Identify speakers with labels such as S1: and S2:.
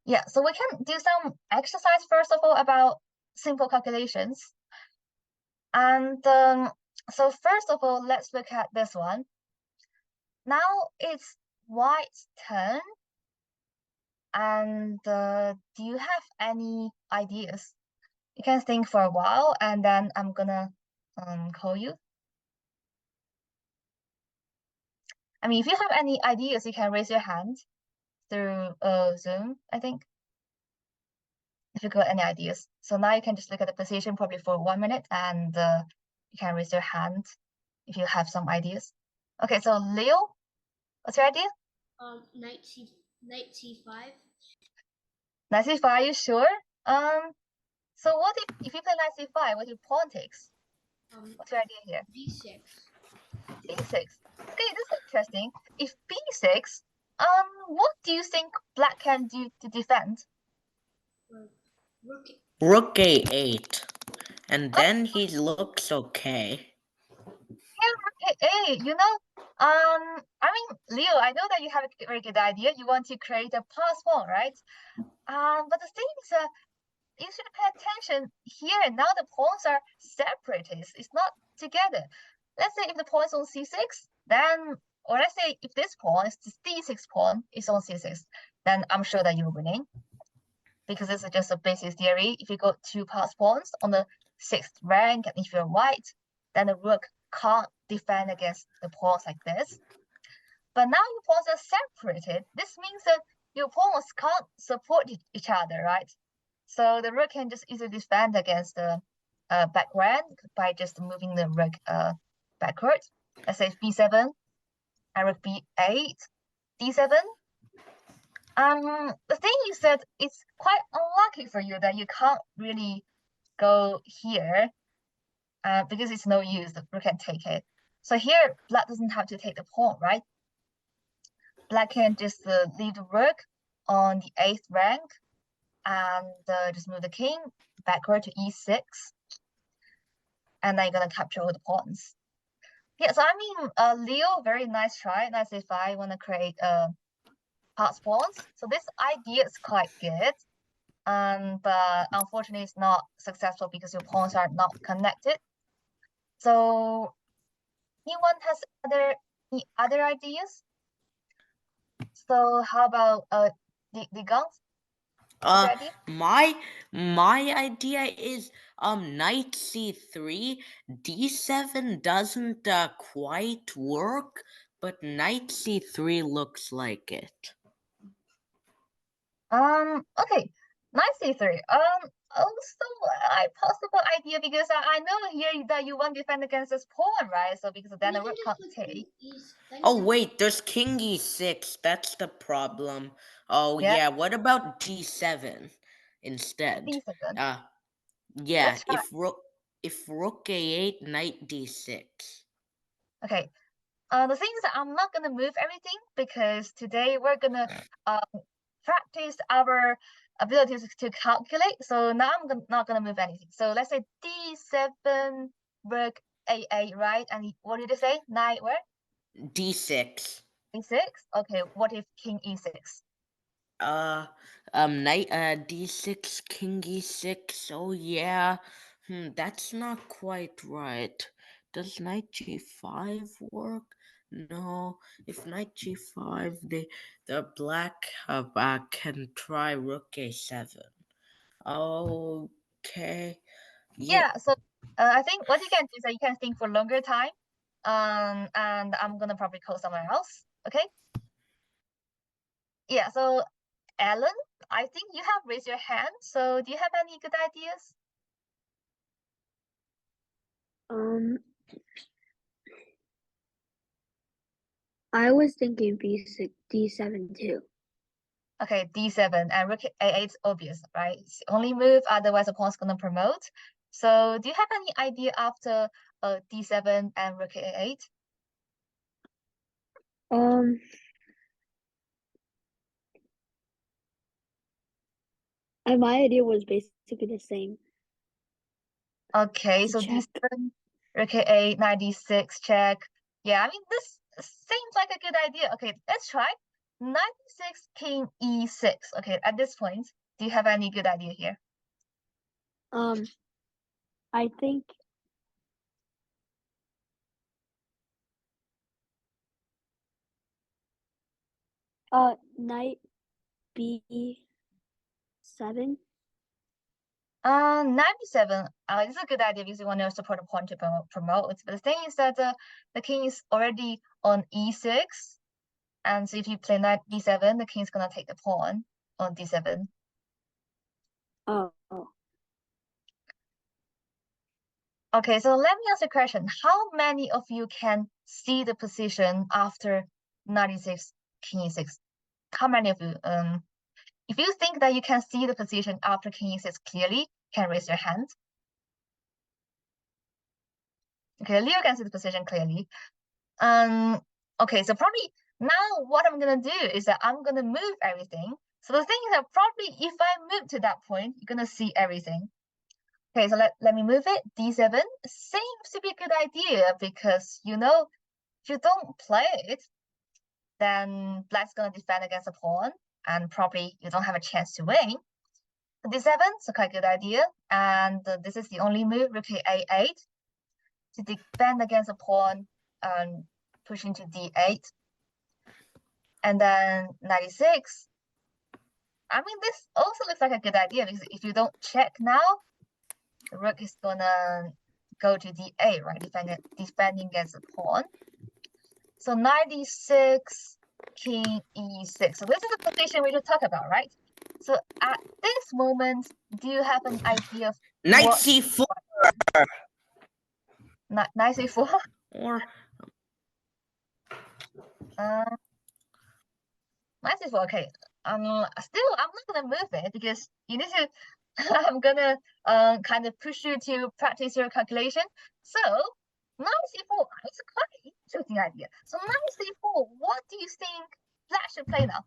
S1: Yeah, so we can do some exercise first of all about simple calculations. And so first of all, let's look at this one. Now it's White's turn. And do you have any ideas? You can think for a while, and then I'm gonna call you. I mean, if you have any ideas, you can raise your hand through Zoom, I think. If you got any ideas. So now you can just look at the position probably for 1 minute, and you can raise your hand if you have some ideas. Okay, so Leo, what's your idea?
S2: Knight c5.
S1: Knight c5, are you sure? So what if you play knight c5, what if pawn takes? What's your idea here?
S2: d6.
S1: d6. Okay, this is interesting. If b6, what do you think black can do to defend?
S3: Rook a8. And then he looks okay.
S1: Yeah, hey, you know, I mean, Leo, I know that you have a very good idea. You want to create a pass pawn, right? But the thing is, you should pay attention here. Now the pawns are separated. It's not together. Let's say if the pawn is on c6, then, or let's say if this pawn is this d6 pawn is on c6, then I'm sure that you're winning. Because this is just a basic theory. If you got two pass pawns on the 6th rank, and if you're white, then the rook can't defend against the pawns like this. But now your pawns are separated. This means that your pawns can't support each other, right? So the rook can just easily defend against the back rank by just moving the rook backward. Let's say b7, and rook b8, d7. The thing is that it's quite unlucky for you that you can't really go here because it's no use. The rook can take it. So here, black doesn't have to take the pawn, right? Black can just leave the rook on the 8th rank and just move the king backward to e6. And then you're going to capture all the pawns. Yeah, so I mean, Leo, very nice try. Nice if I want to create pass pawns. So this idea is quite good. But unfortunately, it's not successful because your pawns are not connected. So, anyone has any other ideas? So, how about the guns?
S3: My idea is knight c3, d7 doesn't quite work, but knight c3 looks like it.
S1: Okay, knight c3. Also a possible idea because I know here that you want to defend against this pawn, right? So because then the rook can't take.
S3: Oh wait, there's king e6. That's the problem. Oh yeah. What about d7 instead?
S1: d7.
S3: Yeah. If rook a8, knight d6.
S1: Okay. The thing is that I'm not gonna move everything because today we're gonna practice our abilities to calculate. So now I'm not gonna move anything. So let's say d7, rook a8, right? And what did you say? Knight where?
S3: d6.
S1: e6. Okay. What if king e6?
S3: Knight d6, king e6. Oh yeah. That's not quite right. Does knight g5 work? No. If knight g5, the black can try rook a7. Okay.
S1: Yeah. So I think what you can do is that you can think for longer time. And I'm gonna probably call someone else. Okay. Yeah. So Alan, I think you have raised your hand. So do you have any good ideas?
S2: I was thinking b6, d7 too.
S1: Okay, d7 and rook a8 is obvious, right? It's the only move, otherwise the pawn's gonna promote. So do you have any idea after d7 and rook a8?
S2: And my idea was basically the same.
S1: Okay, so d7, rook a8, knight d6, check. Yeah, I mean, this seems like a good idea. Okay, let's try. 96 king e6. Okay, at this point, do you have any good idea here?
S2: I think knight b7.
S1: 97. This is a good idea because you want to support a pawn to promote. But the thing is that the king is already on e6, and so if you play knight b7, the king is gonna take the pawn on d7.
S2: Oh.
S1: Okay, so let me ask a question. How many of you can see the position after 96 king e6? How many of you? If you think that you can see the position after king e6 clearly, can raise your hand. Okay, Leo can see the position clearly. Okay, so probably now what I'm gonna do is that I'm gonna move everything. So the thing is that probably if I move to that point, you're gonna see everything. Okay, so let me move it. D7 seems to be a good idea because, you know, if you don't play it, then black's gonna defend against a pawn, and probably you don't have a chance to win. D7 is a quite good idea, and this is the only move, rook A8, to defend against a pawn and push into D8. And then 96. I mean, this also looks like a good idea because if you don't check now, the rook is gonna go to d8, right? Defending against the pawn. So 96, king e6. So this is the position we should talk about, right? So at this moment, do you have an idea of
S3: Knight
S1: what
S3: c4
S1: knight c4?
S3: or
S1: Knight c4, okay. Still, I'm not gonna move it because you need to. I'm gonna kind of push you to practice your calculation. So knight c4 is a quite interesting idea. So knight c4, what do you think black should play now?